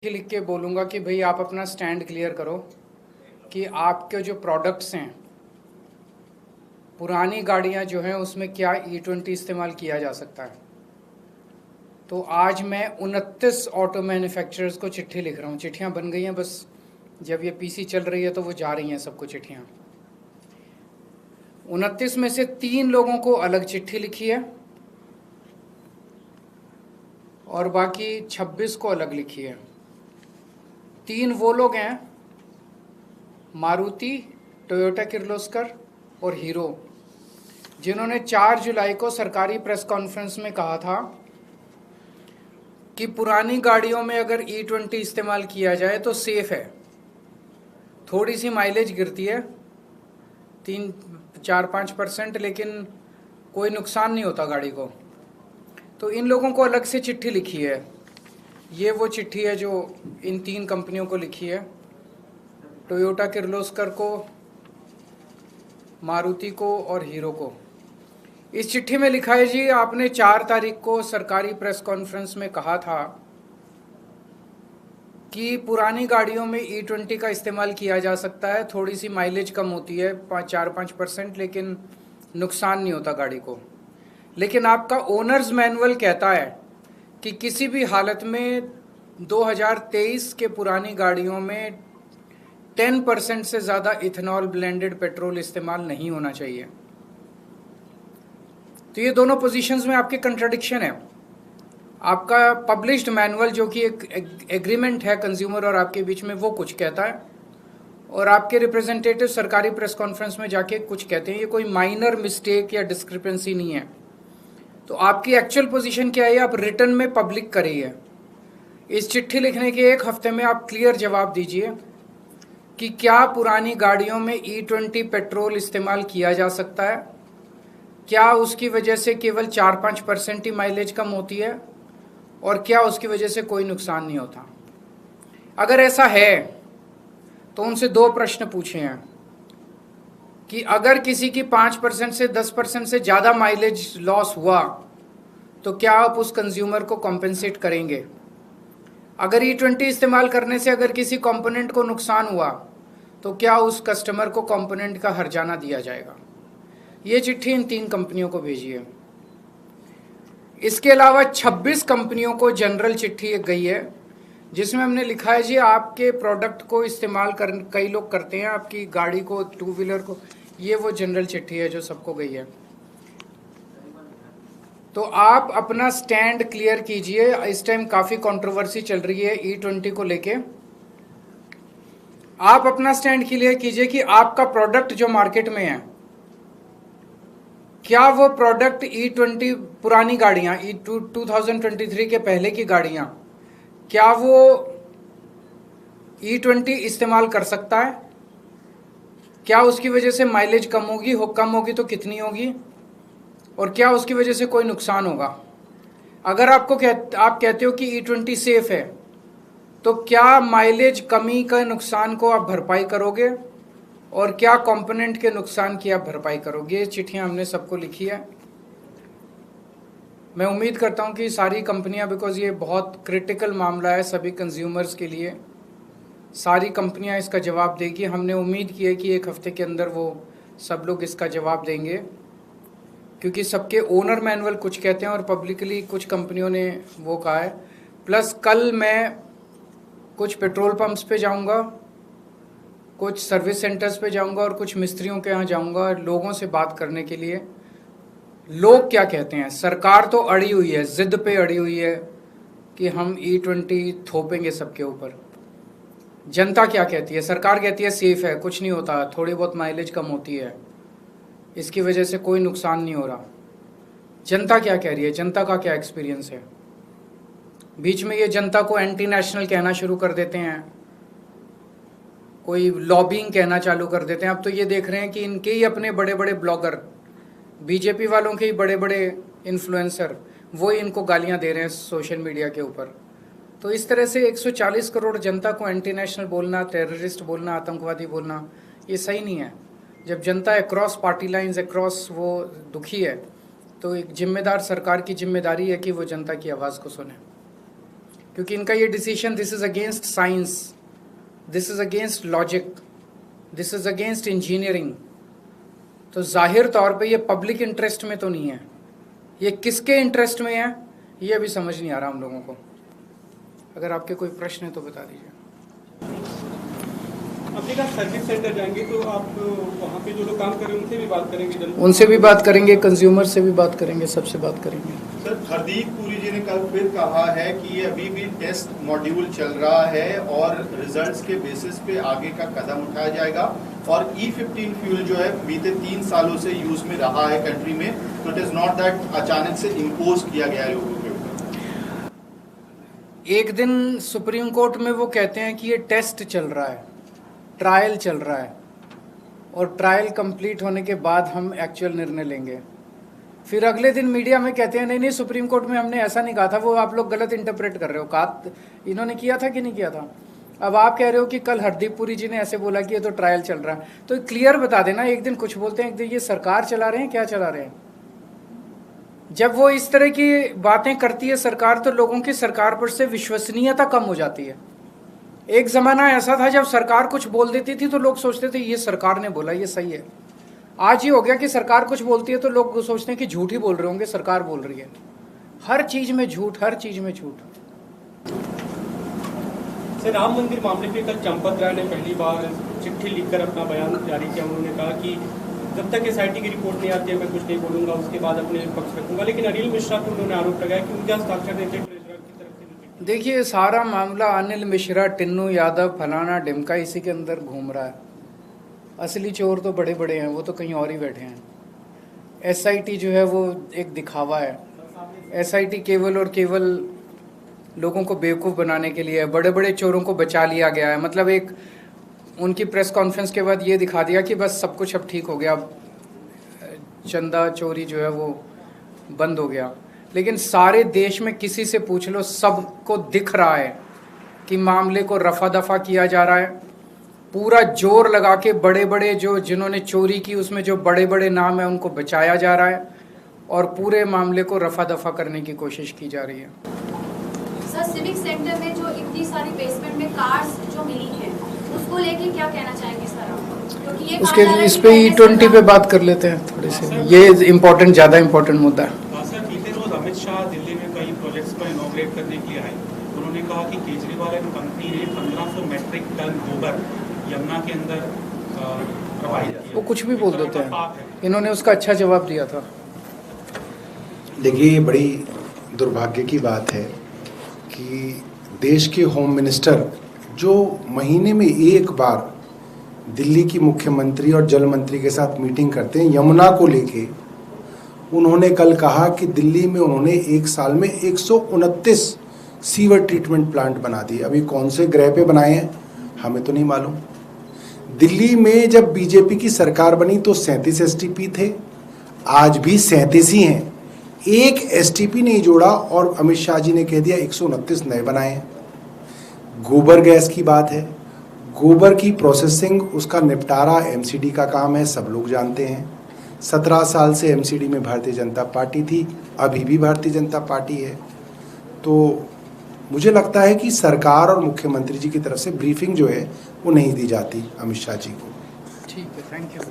लिख के बोलूँगा कि भाई आप अपना स्टैंड क्लियर करो कि आपके जो प्रोडक्ट्स हैं, पुरानी गाड़ियाँ जो हैं उसमें क्या E20 इस्तेमाल किया जा सकता है। तो आज मैं 29 ऑटो मैन्युफैक्चरर्स को चिट्ठी लिख रहा हूँ। चिट्ठियाँ बन गई हैं, बस जब ये पीसी चल रही है तो वो जा रही हैं सबको चिट्ठियाँ। 29 में से 3 लोगों को अलग चिट्ठी लिखी है और बाकी 26 को अलग लिखी है। 3 वो लोग हैं, मारुति, टोयोटा किर्लोस्कर और हीरो, जिन्होंने 4 जुलाई को सरकारी प्रेस कॉन्फ्रेंस में कहा था कि पुरानी गाड़ियों में अगर E20 इस्तेमाल किया जाए तो सेफ है। थोड़ी सी माइलेज गिरती है 3-4-5%, लेकिन कोई नुकसान नहीं होता गाड़ी को। तो इन लोगों को अलग से चिट्ठी लिखी है। ये वो चिट्ठी है जो इन 3 कंपनियों को लिखी है, टोयोटा किर्लोस्कर को, मारुति को और हीरो को। इस चिट्ठी में लिखा है, जी आपने 4 तारीख को सरकारी प्रेस कॉन्फ्रेंस में कहा था कि पुरानी गाड़ियों में E20 का इस्तेमाल किया जा सकता है। थोड़ी सी माइलेज कम होती है 4-5%, लेकिन नुकसान नहीं होता गाड़ी को। लेकिन आपका ओनर्स मैनुअल कहता है कि किसी भी हालत में 2023 के पुरानी गाड़ियों में 10% से ज़्यादा इथेनॉल ब्लेंडेड पेट्रोल इस्तेमाल नहीं होना चाहिए। तो ये दोनों पोजीशंस में आपके कंट्राडिक्शन है। आपका पब्लिश्ड मैनुअल, जो कि एक एग्रीमेंट है कंज्यूमर और आपके बीच में, वो कुछ कहता है और आपके रिप्रेजेंटेटिव सरकारी प्रेस कॉन्फ्रेंस में जाके कुछ कहते हैं। ये कोई माइनर मिस्टेक या डिस्क्रिपेंसी नहीं है। तो आपकी एक्चुअल पोजीशन क्या है, आप रिटर्न में पब्लिक करिए। इस चिट्ठी लिखने के 1 हफ्ते में आप क्लियर जवाब दीजिए कि क्या पुरानी गाड़ियों में E20 पेट्रोल इस्तेमाल किया जा सकता है, क्या उसकी वजह से केवल 4-5% ही माइलेज कम होती है और क्या उसकी वजह से कोई नुकसान नहीं होता। अगर ऐसा है तो उनसे 2 प्रश्न पूछे हैं कि अगर किसी की 5% से 10% से ज़्यादा माइलेज लॉस हुआ तो क्या आप उस कंज्यूमर को कॉम्पेंसेट करेंगे। अगर E20 इस्तेमाल करने से अगर किसी कंपोनेंट को नुकसान हुआ तो क्या उस कस्टमर को कंपोनेंट का हर्जाना दिया जाएगा। ये चिट्ठी इन 3 कंपनियों को भेजी है। इसके अलावा 26 कंपनियों को जनरल चिट्ठी गई है, जिसमें हमने लिखा है, जी आपके प्रोडक्ट को इस्तेमाल कई लोग करते हैं, आपकी गाड़ी को, 2 व्हीलर को। ये वो जनरल चिट्ठी है जो सबको गई है। तो आप अपना स्टैंड क्लियर कीजिए। इस टाइम काफ़ी कंट्रोवर्सी चल रही है E20 को लेके। आप अपना स्टैंड क्लियर कीजिए कि आपका प्रोडक्ट जो मार्केट में है, क्या वो प्रोडक्ट E20, पुरानी गाड़ियाँ 2023 के पहले की गाड़ियाँ, क्या वो E20 इस्तेमाल कर सकता है। क्या उसकी वजह से माइलेज कम होगी, कम होगी तो कितनी होगी, और क्या उसकी वजह से कोई नुकसान होगा। अगर आप कहते हो कि E20 सेफ है, तो क्या माइलेज कमी का नुकसान को आप भरपाई करोगे और क्या कंपोनेंट के नुकसान की आप भरपाई करोगे। ये चिट्ठियाँ हमने सबको लिखी है। मैं उम्मीद करता हूँ कि सारी कंपनियाँ, बिकॉज़ ये बहुत क्रिटिकल मामला है सभी कंज्यूमर्स के लिए, सारी कंपनियाँ इसका जवाब देगी। हमने उम्मीद की है कि 1 हफ्ते के अंदर वो सब लोग इसका जवाब देंगे, क्योंकि सबके ओनर मैनुअल कुछ कहते हैं और पब्लिकली कुछ कंपनियों ने वो कहा है। प्लस कल मैं कुछ पेट्रोल पंप्स पे जाऊंगा, कुछ सर्विस सेंटर्स पे जाऊंगा और कुछ मिस्त्रियों के यहाँ जाऊंगा लोगों से बात करने के लिए। लोग क्या कहते हैं। सरकार तो अड़ी हुई है, जिद पे अड़ी हुई है कि हम E20 थोपेंगे सबके ऊपर। जनता क्या कहती है। सरकार कहती है सेफ है, कुछ नहीं होता, थोड़ी बहुत माइलेज कम होती है, इसकी वजह से कोई नुकसान नहीं हो रहा। जनता क्या कह रही है, जनता का क्या एक्सपीरियंस है। बीच में ये जनता को एंटी नेशनल कहना शुरू कर देते हैं, कोई लॉबिंग कहना चालू कर देते हैं। अब तो ये देख रहे हैं कि इनके ही अपने बड़े बड़े ब्लॉगर, बीजेपी वालों के ही बड़े बड़े इन्फ्लुएंसर, वो ही इनको गालियां दे रहे हैं सोशल मीडिया के ऊपर। तो इस तरह से 140 करोड़ जनता को एंटी नेशनल बोलना, टेररिस्ट बोलना, आतंकवादी बोलना, ये सही नहीं है। जब जनता अक्रॉस पार्टी लाइंस, अक्रॉस वो दुखी है, तो एक जिम्मेदार सरकार की जिम्मेदारी है कि वो जनता की आवाज़ को सुने। क्योंकि इनका ये decision this is against science, this is against logic, this is against engineering. तो जाहिर तौर पे ये पब्लिक इंटरेस्ट में तो नहीं है, ये किसके इंटरेस्ट में है ये अभी समझ नहीं आ रहा हम लोगों को। अगर आपके कोई प्रश्न है तो बता दीजिए। अपने का सर्विस सेंटर जाएंगे तो आप वहाँ पे जो लोग काम कर रहे हैं उनसे भी बात करेंगे, उनसे भी बात करेंगे, कंज्यूमर से भी बात करेंगे, सबसे बात करेंगे। सर, हरदीप पुरी जी ने कल फिर कहा है कि ये अभी भी टेस्ट मॉड्यूल चल रहा है और रिजल्ट्स के बेसिस पे आगे का कदम उठाया जाएगा, और E15 फ्यूल जो है बीते 3 सालों से यूज में रहा है कंट्री में, तो इट इज नॉट दैट अचानक से इम्पोज किया गया है लोगों के ऊपर। एक दिन सुप्रीम कोर्ट में वो कहते हैं कि ये टेस्ट चल रहा है, ट्रायल चल रहा है, और ट्रायल कंप्लीट होने के बाद हम एक्चुअल निर्णय लेंगे। फिर अगले दिन मीडिया में कहते हैं नहीं नहीं सुप्रीम कोर्ट में हमने ऐसा नहीं कहा था, वो आप लोग गलत इंटरप्रेट कर रहे हो। कहा इन्होंने किया था कि नहीं किया था? अब आप कह रहे हो कि कल हरदीप पुरी जी ने ऐसे बोला कि ये तो ट्रायल चल रहा है, तो क्लियर बता देना। एक दिन कुछ बोलते हैं, एक दिन ये सरकार चला रहे हैं, क्या चला रहे हैं? जब वो इस तरह की बातें करती है सरकार, तो लोगों की सरकार पर से विश्वसनीयता कम हो जाती है। एक ज़माना ऐसा था जब सरकार कुछ बोल देती थी तो लोग सोचते थे ये सरकार ने बोला, ये सही है। आज ये हो गया कि सरकार कुछ बोलती है तो लोग सोचते हैं कि झूठ ही बोल रहे होंगे, सरकार बोल रही है। हर चीज़ में झूठ, हर चीज़ में झूठ। सर, राम मंदिर मामले पे कल चंपत राय ने पहली बार चिट्ठी लिखकर अपना बयान जारी किया। उन्होंने कहा कि जब तक SIT की रिपोर्ट नहीं आती है मैं कुछ नहीं बोलूंगा, उसके बाद अपने पक्ष रखूंगा। लेकिन अनिल मिश्रा पर उन्होंने आरोप लगाया कि उनके हस्ताक्षर देते ट्रेजरर की तरफ से। देखिए, सारा मामला अनिल मिश्रा, टिन्नू यादव, फलाना ढिमका, इसी के अंदर घूम रहा है। असली चोर तो बड़े बड़े हैं, वो तो कहीं और ही बैठे हैं। SIT जो है वो एक दिखावा है। SIT केवल और केवल लोगों को बेवकूफ़ बनाने के लिए है। बड़े बड़े चोरों को बचा लिया गया है। मतलब एक उनकी प्रेस कॉन्फ्रेंस के बाद ये दिखा दिया कि बस सब कुछ अब ठीक हो गया, चंदा चोरी जो है वो बंद हो गया। लेकिन सारे देश में किसी से पूछ लो, सबको दिख रहा है कि मामले को रफा दफा किया जा रहा है। पूरा जोर लगा के बड़े बड़े जो जिन्होंने चोरी की उसमें जो बड़े बड़े नाम है उनको बचाया जा रहा है, और पूरे मामले को रफा दफा करने की कोशिश की जा रही है। सर, सिविक सेंटर में जो इतनी सारी बेसमेंट में कार्स जो मिली है उसको लेके क्या कहना चाहेंगे सर आप? क्योंकि ये उसके इस पे E20 पे बात कर लेते हैं थोड़ी सी, ये इम्पोर्टेंट, ज़्यादा इम्पोर्टेंट मुद्दा है। सर, बीते रोज अमित शाह दिल्ली में कई प्रोजेक्ट्स को इनॉग्रेट करने के लिए आए। उन्होंने कहा कि केजरीवाल एंड कंपनी ने 1500 मेट्रिक टन गोबर यमुना के अंदर प्रवाहित किया। वो कुछ भी बोल देते हैं, इन्होंने उसका अच्छा जवाब दिया था। देखिए, ये बड़ी दुर्भाग्य की बात है कि देश के होम मिनिस्टर जो महीने में एक बार दिल्ली की मुख्यमंत्री और जल मंत्री के साथ मीटिंग करते हैं यमुना को लेके, उन्होंने कल कहा कि दिल्ली में उन्होंने एक साल में 129 सीवर ट्रीटमेंट प्लांट बना दिए। अभी कौन से ग्रह पे बनाए हैं हमें तो नहीं मालूम। दिल्ली में जब बीजेपी की सरकार बनी तो 37 STP थे, आज भी 37 ही हैं। एक STP नहीं जोड़ा और अमित शाह जी ने कह दिया 129 नए बनाए हैं। गोबर गैस की बात है, गोबर की प्रोसेसिंग, उसका निपटारा MCD का काम है, सब लोग जानते हैं। 17 साल से MCD में भारतीय जनता पार्टी थी, अभी भी भारतीय जनता पार्टी है। तो मुझे लगता है कि सरकार और मुख्यमंत्री जी की तरफ से ब्रीफिंग जो है वो नहीं दी जाती अमित शाह जी को। ठीक है, थैंक यू।